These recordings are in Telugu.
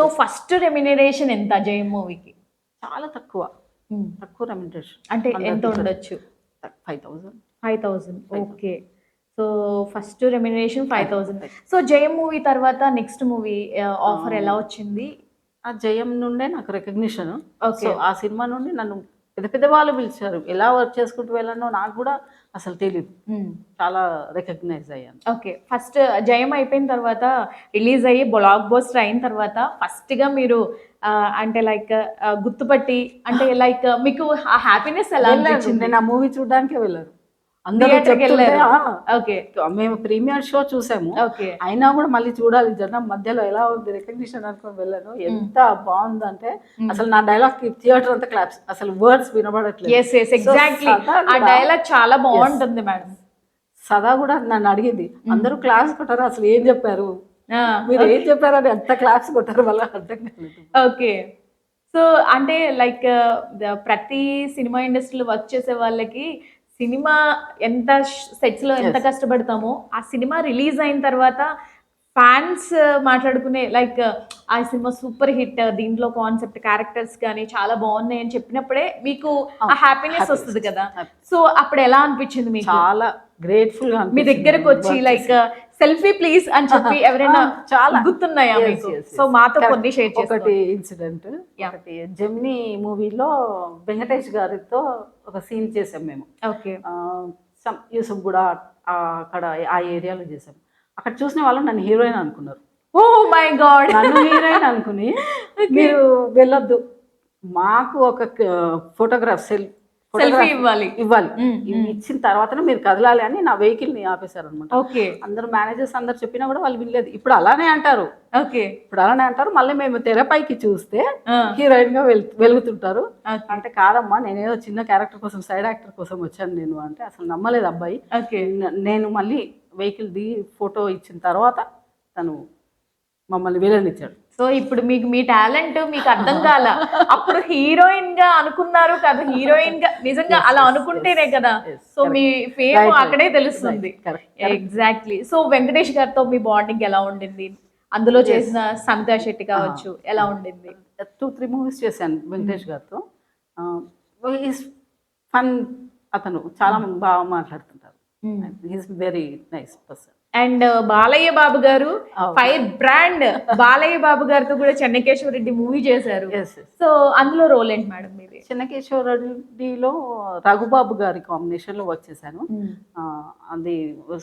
సో ఫస్ట్ రెమ్యునరేషన్ ఎంత జయం మూవీకి? చాలా తక్కువ రెమ్యునరేషన్. అంటే ఎంత ఉండొచ్చు? 5,000. 5,000. Okay. So first remuneration 5,000. So జయం మూవీ తర్వాత నెక్స్ట్ మూవీ ఆఫర్ ఎలా వచ్చింది? ఆ జయం నుండే నాకు రికగ్నిషన్. ఓకే. సో ఆ సినిమా నుండి నన్ను పెద్ద పెద్ద వాళ్ళు పిలిచారు. ఎలా వర్క్ చేసుకుంటూ వెళ్ళానో నాకు కూడా అసలు తెలియదు. చాలా రికగ్నైజ్ అయ్యాను. ఓకే. ఫస్ట్ జయం అయిపోయిన తర్వాత రిలీజ్ అయ్యి బ్లాక్ బస్టర్ అయిన తర్వాత ఫస్ట్ గా మీరు అంటే లైక్ గుర్తుపట్టి అంటే లైక్ మీకు ఆ హ్యాపీనెస్ ఎలా అనిపించింది? నేను ఆ మూవీ చూడడానికే వెళ్ళారు. అందరూ ఓకే, మేము ప్రీమియర్ షో చూసాము. అయినా కూడా మళ్ళీ చూడాలి జనం మధ్యలో ఎలా ఉంది రికగ్నిషన్ అనుకుని వెళ్ళాను. ఎంత బాగుందంటే అసలు నా డైలాగ్ థియేటర్ అంతా క్లాప్స్, అసలు వర్డ్స్ వినబడట్లేదు. ఎగ్జాక్ట్లీ ఆ డైలాగ్ చాలా బాగుంటుంది మేడం. సదా కూడా నన్ను అడిగింది, అందరూ క్లాప్స్ కొట్టారు, అసలు ఏం చెప్పారు, మీరు ఏం చెప్పారని ఎంత క్లాప్స్ కొట్టారు వాళ్ళ అర్థం కాలేదు. ఓకే. సో అంటే లైక్ ప్రతి సినిమా ఇండస్ట్రీలో వర్క్ చేసే వాళ్ళకి సినిమా ఎంత సెట్స్ లో ఎంత కష్టపడతామో ఆ సినిమా రిలీజ్ అయిన తర్వాత ఫ్యాన్స్ మాట్లాడుకునే లైక్ ఆ సినిమా సూపర్ హిట్, దీంట్లో కాన్సెప్ట్ క్యారెక్టర్స్ కానీ చాలా బాగున్నాయి అని చెప్పినప్పుడే మీకు ఆ హ్యాపీనెస్ వస్తుంది కదా. సో అప్పుడు ఎలా అనిపించింది మీకు? చాలా గ్రేట్ఫుల్ గా మీ దగ్గరకు వచ్చి లైక్ సెల్ఫీ ప్లీజ్ అని చెప్పి ఎవరైనా చాలా గుర్తున్నాయా మీకు? సో మాతో కొన్ని షేర్ చేయండి. ఒకటి ఇన్సిడెంట్, ఒకటి జెమినీ మూవీలో వెంకటేష్ గారితో ఒక సీన్ చేసాం మేము. ఓకే. యూసఫ్ కూడా అక్కడ ఆ ఏరియాలో చేసాం. అక్కడ చూసిన వాళ్ళు నన్ను హీరోయిన్ అనుకున్నారు. ఓ మై గాడ్, నన్ను హీరోయిన్ అనుకుని మీరు వెళ్ళొద్దు, మాకు ఒక ఫోటోగ్రాఫ్ ఇవ్వాలి, ఇచ్చిన తర్వాతనే మీరు కదలాలి అని నా వెహికల్ ని ఆపేశారు అనమాట. ఓకే. అందరు మేనేజర్స్ అందరు చెప్పినా కూడా వాళ్ళు వినలేదు. ఇప్పుడు అలానే అంటారు. ఓకే, ఇప్పుడు అలానే అంటారు. మళ్ళీ మేము తెరపైకి చూస్తే హీరోయిన్ గా వెలుగుతుంటారు. అంటే కాదమ్మా, నేనేదో చిన్న క్యారెక్టర్ కోసం, సైడ్ యాక్టర్ కోసం వచ్చాను నేను అంటే అసలు నమ్మలేదు అబ్బాయి. నేను మళ్ళీ వెహికల్ దిగి ఫోటో ఇచ్చిన తర్వాత తను మమ్మల్ని విలనిచ్చాడు. సో ఇప్పుడు మీకు మీ టాలెంట్ మీకు అర్థం కాల, అప్పుడు హీరోయిన్ గా అనుకున్నారు కదా, హీరోయిన్ గా నిజంగా అలా అనుకుంటేనే కదా సో మీ ఫేమ్ అక్కడే తెలుస్తుంది. ఎగ్జాక్ట్లీ. సో వెంకటేష్ గారితో మీ బాండింగ్ ఎలా ఉండింది? అందులో చేసిన సమితా శెట్టి కావచ్చు, ఎలా ఉండింది? 2-3 మూవీస్ చేశాను వెంకటేష్ గారితో. ఫన్, అతను చాలా బాగా మాట్లాడుతుంటారు. He's very nice person. And Balayya Babu గారు ఫైర్ బ్రాండ్, బాలయ్య బాబు గారితో కూడా చెన్నకేశ్వర రెడ్డి మూవీ చేశారు. సో అందులో రోల్ ఏంటి మేడం మీది? చెన్నకేశ్వర రెడ్డిలో రఘుబాబు గారి కాంబినేషన్ లో వర్క్ చేశాను. అది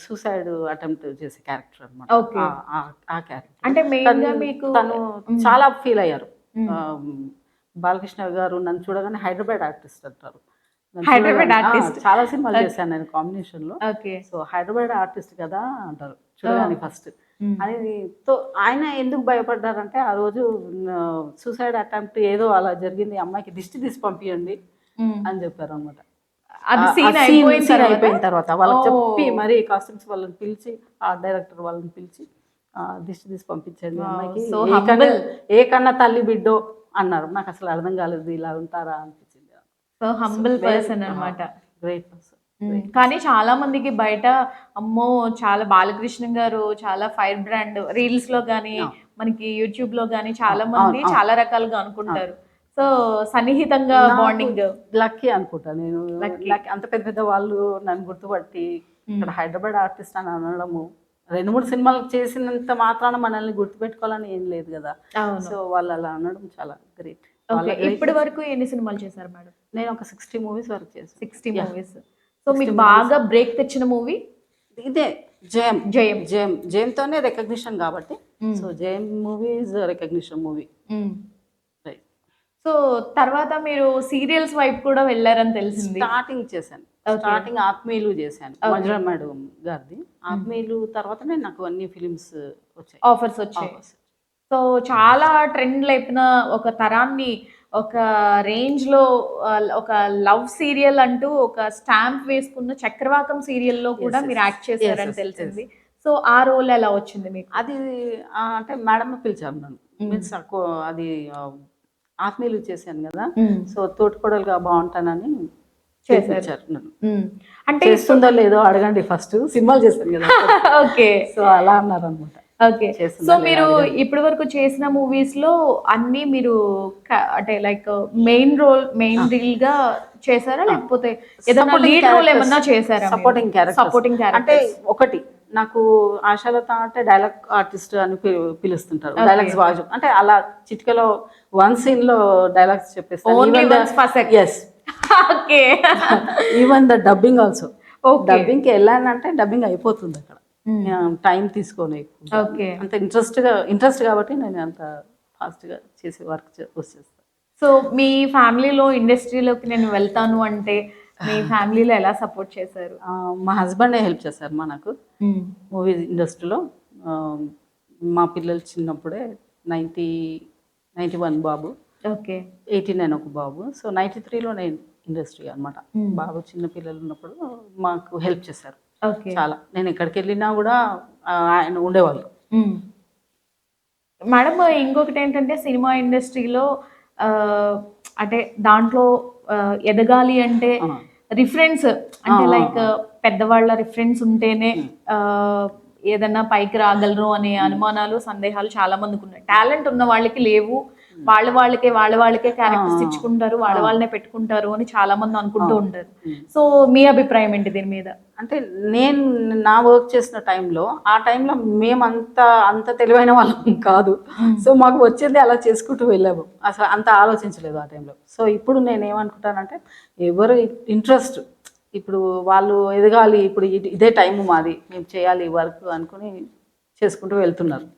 సూసైడ్ అటెంప్ట్ చేసే క్యారెక్టర్ అనమాట. ఆ క్యారెక్టర్ అంటే మెయిన్గా మీకు తను చాలా ఫీల్ అయ్యారు. బాలకృష్ణ గారు నన్ను చూడగానే హైదరాబాద్ ఆర్టిస్ట్ అంటారు. హైదరాబాద్ ఆర్టిస్ట్ చాలా సినిమాలు చేశాను నేను కాంబినేషన్ లో. సో హైదరాబాద్ ఆర్టిస్ట్ కదా అంటారు చూడగానే ఫస్ట్. అది ఆయన ఎందుకు భయపడ్డారంటే ఆ రోజు సూసైడ్ అటెంప్ట్ ఏదో అలా జరిగింది, అమ్మాయికి దిష్టి తీసి పంపించండి అని చెప్పారు అనమాట. అయిపోయిన తర్వాత వాళ్ళకి చెప్పి మరి కాస్ట్యూమ్స్ వాళ్ళని పిలిచి, ఆ డైరెక్టర్ వాళ్ళని పిలిచి దిష్టి తీసి పంపించండి అమ్మాయికి, ఏ కన్నా తల్లి బిడ్డో అన్నారు. నాకు అసలు అర్థం కాలేదు, ఇలా ఉంటారా అనిపించింది. సో హంబుల్ పర్సన్ అన్నమాట. Great person. కానీ చాలా మందికి బయట అమ్మో చాలా బాలకృష్ణ గారు చాలా ఫైర్ బ్రాండ్, రీల్స్ లో గానీ మనకి యూట్యూబ్ లో గానీ చాలా మంది చాలా రకాలుగా అనుకుంటారు. సో సన్నిహితంగా బాండింగ్ లక్కీ అనుకుంటా నేను. అంత పెద్ద పెద్ద వాళ్ళు నన్ను గుర్తుపట్టి ఇక్కడ హైదరాబాద్ ఆర్టిస్ట్ అని అనడము, 2-3 సినిమాలు చేసినంత మాత్రాన మనల్ని గుర్తుపెట్టుకోవాలని ఏం లేదు కదా. సో వాళ్ళు అలా అనడం చాలా గ్రేట్. ఇప్పటి వరకు ఎన్ని సినిమాలు చేశారు మేడం? నేను ఒక 60 మూవీస్ వరకు చేశాను. 60 మూవీస్. సో మీకు బాగా బ్రేక్ తెచ్చిన మూవీ ఇదే జయంతోనే రికగ్నిషన్ కాబట్టి. సో జయం movie is recognition movie. So తర్వాత మీరు సీరియల్స్ వైపు కూడా వెళ్ళారని తెలిసింది. స్టార్టింగ్ చేశాను, స్టార్టింగ్ ఆత్మీయులు చేశాను మంజుల మేడం గారిది. ఆత్మీయులు తర్వాతనే నాకు అన్ని ఫిలిమ్స్ వచ్చాయి, ఆఫర్స్ వచ్చాయి. సో చాలా ట్రెండ్ లేపిన ఒక తరాన్ని ఒక రేంజ్ లో ఒక లవ్ సీరియల్ అంటూ ఒక స్టాంప్ వేసుకున్న చక్రవాకం సీరియల్లో కూడా మీరు యాక్ట్ చేశారని తెలిసింది. సో ఆ రోల్ ఎలా వచ్చింది మీకు? అది అంటే మేడం పిలిచాను నన్ను. మీన్స్ అది ఆత్మీయులు చేశాను కదా, సో తోటికోడలుగా బాగుంటానని చేశారు నన్ను. అంటే చేస్తుందో లేదో అడగండి ఫస్ట్, సినిమాలు చేస్తాను కదా. ఓకే. సో అలా అన్నారు అనమాట. ఓకే. సో చేస్తుందా లేదా మీరు అడగండి. ఇప్పటి వరకు చేసిన మూవీస్ లో అన్ని మీరు అంటే లైక్ మెయిన్ రీల్ గా చేశారా, లేకపోతే ఏదైనా లీడ్ రోల్ ఏమన్నా చేశారా? Supporting character. సపోర్టింగ్ అంటే క్యారెక్టర్స్. ఒకటి నాకు ఆశాలత అంటే డైలాగ్ ఆర్టిస్ట్ అని పిలుస్తుంటారు. డైలాగ్స్ బాగా అంటే అలా చిటికలో వన్ సీన్ లో డైలాగ్స్ చెప్పేస్తాను. Only once per second. Yes, okay. Even the dubbing also. Okay. Dubbing కి వెళ్ళానంటే డబ్బింగ్ అయిపోతుంది అక్కడ. టైం తీసుకోని ఓకే. అంత ఇంట్రెస్ట్ కాబట్టి నేను అంత ఫాస్ట్ గా చేసే వర్క్ వచ్చేస్తాను. సో మీ ఫ్యామిలీలో ఇండస్ట్రీలోకి నేను వెళ్తాను అంటే మీ ఫ్యామిలీలో ఎలా సపోర్ట్ చేశారు? మా హస్బెండే హెల్ప్ చేశారు నాకు మూవీ ఇండస్ట్రీలో. మా పిల్లలు చిన్నప్పుడే 91 బాబు, ఓకే. 89 ఒక బాబు. సో 93లో నేను ఇండస్ట్రీ అనమాట. బాబు చిన్న పిల్లలు ఉన్నప్పుడు మాకు హెల్ప్ చేశారు ఓకే. చాలా. నేను ఎక్కడికి వెళ్ళినా కూడా ఆయన ఉండేవాళ్ళు. మేడం ఇంకొకటి ఏంటంటే సినిమా ఇండస్ట్రీలో అంటే దాంట్లో ఎదగాలి అంటే రిఫరెన్స్ అంటే లైక్ పెద్దవాళ్ళ రిఫరెన్స్ ఉంటేనే ఏదన్నా పైకి రాగలరు అనే అనుమానాలు, సందేహాలు చాలా మందికి ఉన్నాయి. టాలెంట్ ఉన్న వాళ్ళకి లేవు, వాళ్ళకే క్యారెక్టర్స్ ఇచ్చుకుంటారు, వాళ్ళనే పెట్టుకుంటారు అని చాలా మంది అనుకుంటూ ఉంటారు. సో మీ అభిప్రాయం ఏంటి దీని మీద? అంటే నేను నా వర్క్ చేసిన టైంలో, ఆ టైంలో అంత తెలివైన వాళ్ళం కాదు. సో మాకు వచ్చేది అలా చేసుకుంటూ వెళ్ళాము. అసలు అంత ఆలోచించలేదు ఆ టైంలో. సో ఇప్పుడు నేను ఏమనుకుంటానంటే ఎవరు ఇంట్రెస్ట్, ఇప్పుడు వాళ్ళు ఎదగాలి, ఇప్పుడు ఇదే టైం మాది, మేము చేయాలి వర్క్ అనుకుని చేసుకుంటూ వెళ్తున్నారు.